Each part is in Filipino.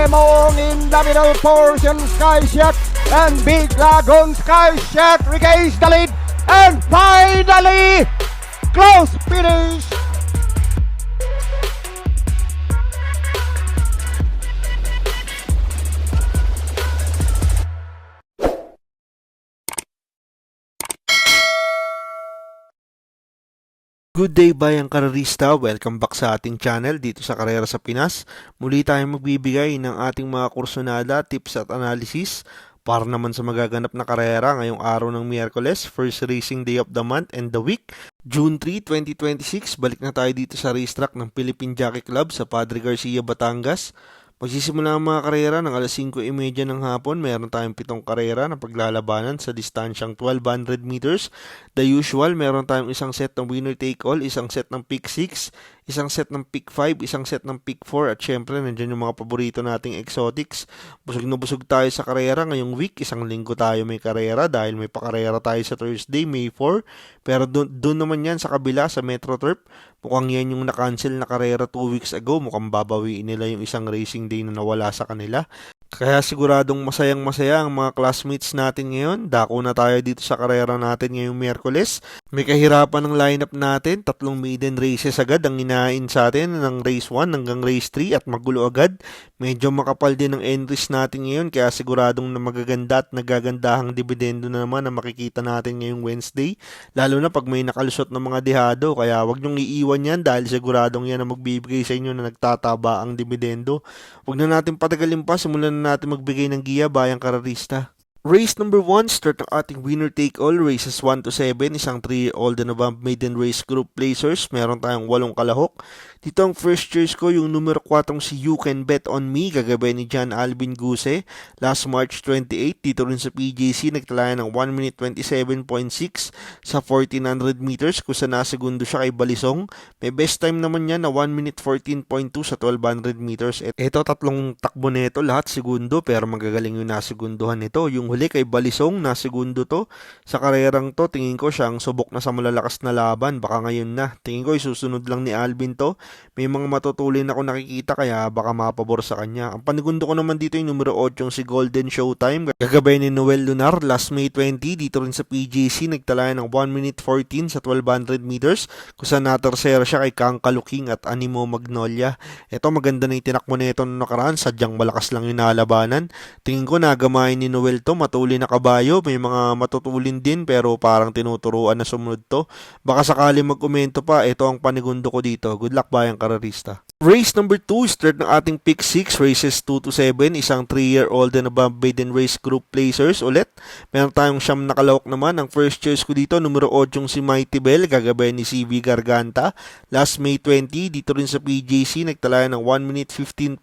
Lemon in the middle portion, Sky Shack and Big Lagoon. Sky Shack regains the lead and finally close finish. Good day bayang karerista, welcome back sa ating channel dito sa Karera sa Pinas. Muli tayong magbibigay ng ating mga kursunada, tips at analysis para naman sa magaganap na karera ngayong araw ng Miyerkules, first racing day of the month and the week, June 3, 2026. Balik na tayo dito sa racetrack ng Philippine Jockey Club sa Padre Garcia, Batangas. Magsisimula ang mga karera ng alas 5:30 ng hapon. Meron tayong 7 karera na paglalabanan sa distansyang 1200 meters. The usual, meron tayong isang set ng winner take all, isang set ng pick 6, isang set ng pick 5, isang set ng pick 4, at syempre nandiyan yung mga paborito nating exotics. Busog na busog tayo sa karera ngayong week. Isang linggo tayo may karera dahil may pakarera tayo sa Thursday, May 4. Pero doon naman yan sa kabila sa Metro Turf. Mukhang yan yung na-cancel na karera 2 weeks ago. Mukhang babawiin nila yung isang racing day na nawala sa kanila. Kaya siguradong masayang-masaya ang mga classmates natin ngayon. Dako na tayo dito sa karera natin ngayong Miyerkules. May kahirapan ng lineup natin. 3 maiden races agad ang inain sa atin ng race 1 hanggang race 3 at magulo agad. Medyo makapal din ang entries natin ngayon kaya siguradong na magaganda at nagagandahang dividendo na naman ang makikita natin ngayong Wednesday. Lalo na pag may nakalusot ng mga dehado. Kaya wag niyong iiwan yan dahil siguradong yan ang magbibigay sa inyo na nagtataba ang dividendo. Wag na natin patagalin pa. Simulan na natin magbigay ng giya bayang karerista. Race number 1, start ng ating winner take all, races 1 to 7, isang 3-year-old and above maiden race group placers. Meron tayong 8 kalahok. Dito ang first choice ko, yung numero 4 si You Can Bet On Me, gagabay ni John Alvin Guse. Last March 28, dito rin sa PJC, nagtalaya ng 1 minute 27.6 sa 1400 meters, kung sa nasegundo siya kay Balisong. May best time naman niya na 1 minute 14.2 sa 1200 meters. Ito, tatlong takbo nito, lahat segundo, pero magagaling yung nasegunduhan nito. Yung huli kay Balisong, nasegundo to. Sa karerang to, tingin ko siyang subok na sa malalakas na laban. Baka ngayon na. Tingin ko isusunod lang ni Alvin to. May mga matutulin ako nakikita kaya baka mapabor sa kanya. Ang panigundo ko naman dito yung numero 8 si Golden Showtime. Gagabay ni Noel Lunar last May 20. Dito rin sa PJC nagtalaya ng 1 minute 14 sa 1200 meters. Kung saan natersera siya kay Kang Kaluking at Animo Magnolia. Ito maganda na yung tinakbo nito noong nakaraan. Sadyang malakas lang yung nalabanan. Tingin ko nagamayin ni Noel to. Matuli na kabayo. May mga matutulin din pero parang tinuturuan na sumunod to. Baka sakali mag-komento pa. Ito ang panigundo ko dito. Good luck bayang karerista. Race number 2, start ng ating pick 6, races 2 to 7, isang 3-year-old and above maiden race group placers ulit. Meron tayong siyam na kalahok naman. Ang first choice ko dito, numero 8 si Mighty Bell, gagabay ni CV Garganta. Last May 20, dito rin sa PJC, nagtalaya ng 1 minute 15.2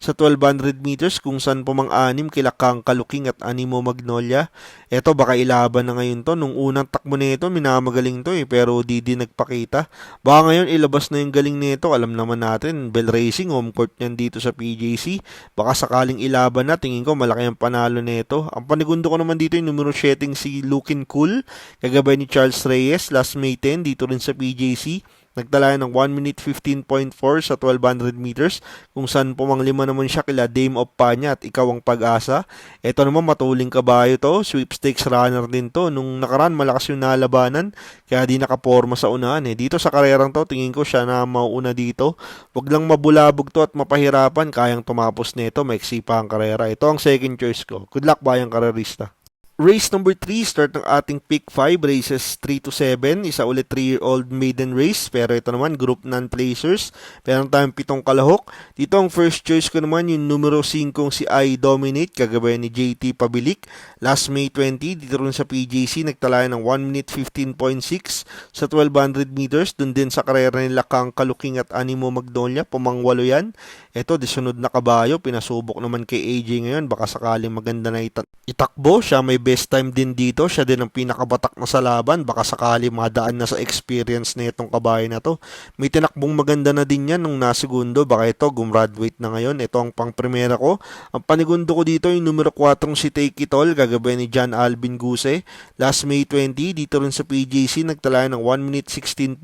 sa 1200 meters, kung saan pumang-anim kila Kang Kaluking at Animo Magnolia. Eto, baka ilaban na ngayon to. Nung unang takbo nito, minamagaling to pero di nagpakita. Baka ngayon ilabas na yung galing nito. Alam naman natin, Bell Racing, home court niyan dito sa PJC. Baka sakaling ilaban na, tingin ko malaki ang panalo nito. Ang panigundo ko naman dito yung numero 7 si Lookin Cool, kagabay ni Charles Reyes, last May 10, dito rin sa PJC. Nagtalaya ng 1 minute 15.4 sa 1200 meters, kung saan pumanglima naman siya kila Dame of Panya at Ikaw ang Pag-asa. Ito naman matuling kabayo to, sweepstakes runner din to. Nung nakaraan malakas yung nalabanan, kaya di nakaporma sa unahan Dito sa karerang to, tingin ko siya na mauuna dito. Wag lang mabulabog to at mapahirapan, kayang tumapos nito, maiksi pa ang karera. Ito ang second choice ko. Good luck bayang karerista. Race number 3, start ng ating pick 5, races 3 to 7, isa ulit 3-year-old maiden race, pero ito naman group non-placers. Meron tayong 7 kalahok. Dito ang first choice ko naman yung numero 5 si I Dominate, kagabay ni JT Pabilik. Last May 20, dito rin sa PJC, nagtalaya ng 1 minute 15.6 sa 1200 meters. Dun din sa karera nila Kang Kaluking at Animo Magnolia, pumangwalo yan. Ito, disunod na kabayo, pinasubok naman kay AJ ngayon, baka sakaling maganda na itakbo. Siya may best time din dito, siya din ang pinakabatak na sa laban, baka sakali madaan na sa experience na itong kabayo na to. May tinakbong maganda na din yan nung nasegundo, baka ito gumraduate na ngayon. Ito ang pang primera ko. Ang panigundo ko dito yung numero 4 si Take It All, gagabay ni John Alvin Guse. Last May 20, dito rin sa PJC, nagtalaya ng 1 minute 16.2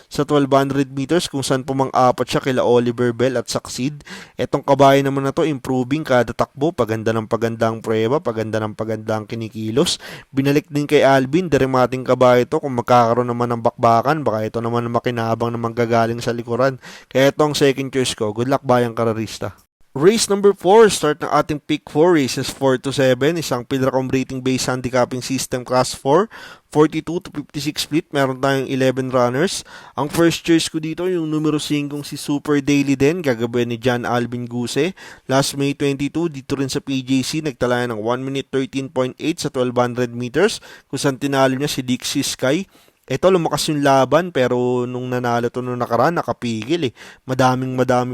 sa 1200 meters, kung saan pumang-apat siya kila Oliver Bell at saka succeed. Etong kabayo naman na to, improving kada takbo, paganda ng pagandang prueba, paganda ng pagandang kinikilos. Binalik din kay Alvin, derimating kabayo to, kung magkakaroon naman ng bakbakan, baka ito naman ang makinabang na manggagaling sa likuran. Kaya ito ang second choice ko. Good luck bayang karerista. Race number 4, start ng ating pick 4, races 4 to 7, isang Pilracom rating based handicapping system class 4, 42 to 56 split, meron tayong 11 runners. Ang first choice ko dito, yung numero 5 si Super Daily din, gagabayan ni John Alvin Guse. Last May 22, dito rin sa PJC, nagtala ng 1 minute 13.8 sa 1200 meters, kung saan tinalo niya si Dixie Sky. Ito, lumakas yung laban, pero nung nanalo to nung nakaraan, nakapigil eh. Madami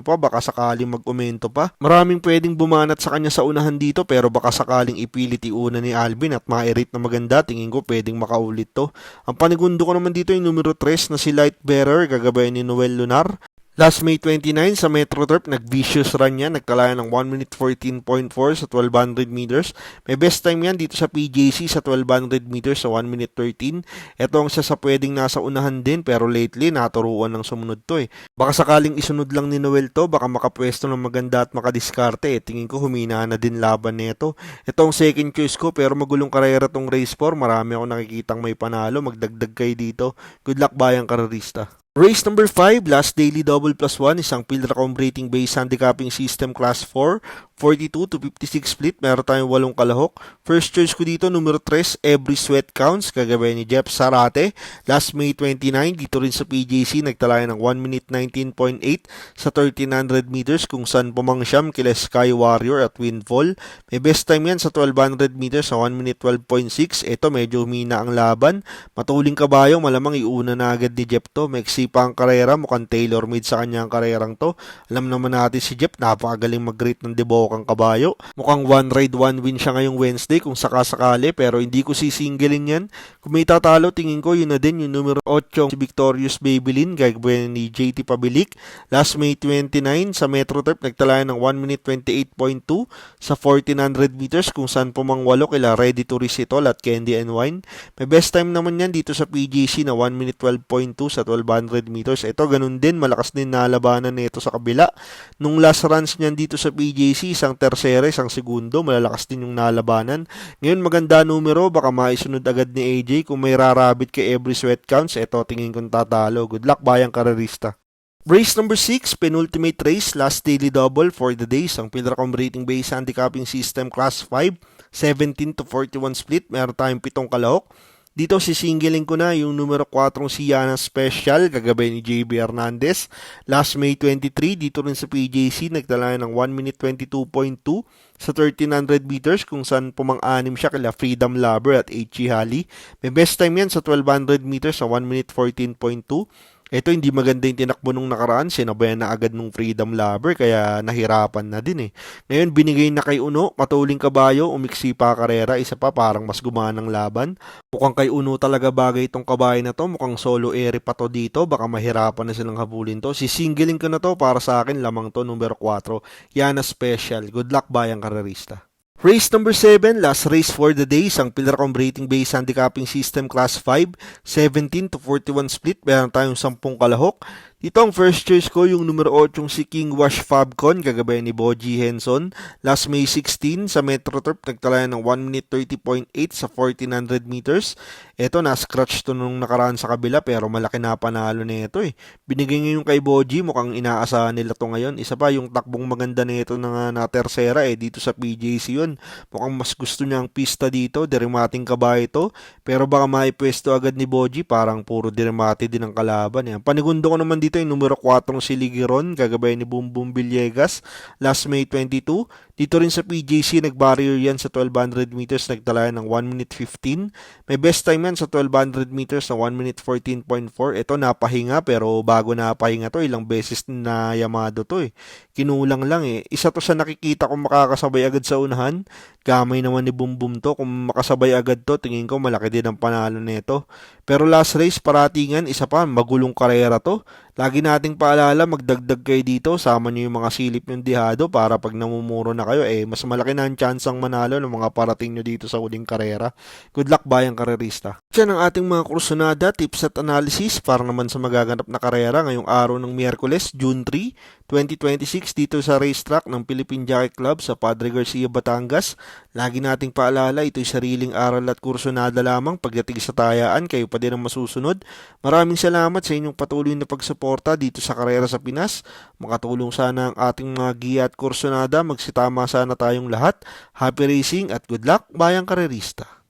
pa, baka sakaling mag-umento pa. Maraming pwedeng bumanat sa kanya sa unahan dito, pero baka sakaling ipilit iuna ni Alvin at ma-rate na maganda, tingin ko pwedeng makaulit to. Ang panigundo ko naman dito yung numero 3 na si Light Bearer, gagabayan ni Noel Lunar. Last May 29 sa Metro Turf, nag-vicious run yan, nagkalaya ng 1 minute 14.4 sa 1200 meters. May best time yan dito sa PJC sa 1200 meters sa 1 minute 13. Ito ang siya sa pwedeng nasa unahan din, pero lately naturuan ng sumunod to eh. Baka sakaling isunod lang ni Noel to, baka makapwesto ng maganda at makadiskarte eh. Tingin ko humina na din laban nito. Ito ang second choice ko, pero magulong karera tong race 4. Marami ako nakikitang may panalo, magdagdag kayo dito. Good luck bayang karerista. Race number 5, last daily double plus 1, isang Pilracom rating based handicapping system class 4, 42 to 56 split, meron tayong 8 kalahok. First choice ko dito, numero 3, Every Sweat Counts, gagawin ni Jeff Sarate. Last May 29, dito rin sa PJC, nagtalaya ng 1 minute 19.8 sa 1300 meters, kung saan pumangsyam kila Sky Warrior at Windfall. May best time yan sa 1200 meters sa 1 minute 12.6. Ito, medyo humina ang laban. Matuling kabayo, malamang iuna na agad ni Jeff to. May pa ang karera, mukhang tailor-made sa kanya ang karerang to. Alam naman natin si Jeff, napakagaling mag-rate ng debokang kabayo. Mukhang one ride, one win siya ngayong Wednesday kung sakasakali, pero hindi ko sisingilin yan. Kung may tatalo, tingin ko yun na din yung numero 8, si Victorious Babylin, gagawin ni JT Pabilik. Last May 29 sa Metro Turf, nagtala ng 1 minute 28.2 sa 1400 meters, kung saan pumangwalo kila Ready to Risitol at Candy and Wine. May best time naman yan dito sa PGC na 1 minute 12.2 sa 1200 meters. Ito, ganun din. Malakas din nalabanan nito sa kabila. Nung last runs niyan dito sa PJC, isang tersera, isang segundo, malalakas din yung nalabanan. Ngayon, maganda numero. Baka maisunod agad ni AJ. Kung may rarabit kay Every Sweat Counts, ito, tingin kong tatalo. Good luck, bayang karerista. Race number 6, penultimate race, last daily double for the day. Ang Pilracom rating based handicapping system class 5, 17 to 41 split. Meron tayong 7 kalahok. Dito sisingilin ko na yung numero 4 si Yana Special, kagabay ni JB Hernandez. Last May 23, dito rin sa PJC, nagtala ng 1 minute 22.2 sa 1300 meters, kung saan pumang-anim siya kila Freedom Lover at H.E. Halley. May best time yan sa 1200 meters sa 1 minute 14.2. Ito, hindi maganda yung tinakbo nung nakaraan, sinabayan na agad nung Freedom Lover, kaya nahirapan na din eh. Ngayon, binigay na kay Uno, matuling kabayo, umiksi pa karera, isa pa parang mas gumanang laban. Mukhang kay Uno talaga bagay itong kabayo na to, mukhang solo ere pa to dito, baka mahirapan na silang habulin to. Sisingilin ko na to, para sa akin, lamang to, numero 4, Yana Special. Good luck bayang karerista. Race number 7, last race for the day, isang Pilracom rating based handicapping system class 5, 17 to 41 split, meron tayong 10 kalahok. Dito ang first choice ko, yung numero 8 si King Wash Fabcon, gagabay ni Boji Henson. Last May 16 sa Metro Turf, nagtala ng 1 minute 30.8 sa 1400 meters. Ito, na-scratch to nung nakaraan sa kabila, pero malaki na panalo nito eh. Binigay ngayon kay Boji, mukhang inaasahan nila to ngayon. Isa pa, yung takbong maganda nito na tersera eh, dito sa PJC yun. Mukhang mas gusto niya ang pista dito, derimating kabayo to. Pero baka maipwesto agad ni Boji, parang puro derimati din ang kalaban eh. Panigundo ko naman dito yung numero 4 si Ligiron, gagabay ni Boom Boom Villegas. Last May 22, dito rin sa PJC, nag-barrier yan sa 1200 meters, nagtala ng 1 minute 15. May best time yan sa 1200 meters na 1 minute 14.4. Ito, napahinga, pero bago napahinga to, ilang beses na Yamado to eh. Kinulang lang eh. Isa to sa nakikita kung makakasabay agad sa unahan. Gamay naman ni Boom Boom to. Kung makasabay agad to, tingin ko malaki din ang panalo nito. Pero last race, paratingan, isa pa, magulong karera to. Lagi nating paalala, magdagdag kayo dito, sama nyo yung mga silip yung dihado para pag namumuro na kayo, kayo, mas malaki na ang chance ang manalo ng mga parating nyo dito sa huling karera. Good luck bayang karerista. Yan ang ating mga kursunada, tips at analysis para naman sa magaganap na karera ngayong araw ng Miyerkules, June 3, 2026 dito sa racetrack ng Philippine Jockey Club sa Padre Garcia, Batangas. Lagi nating paalala, ito'y sariling aral at kursunada lamang. Pagdating sa tayaan, kayo pa din ang masusunod. Maraming salamat sa inyong patuloy na pagsuporta dito sa Karera sa Pinas. Makatulong sana ang ating mga giya at kursunada. Magsitama sana tayong lahat. Happy racing at good luck, bayang karerista.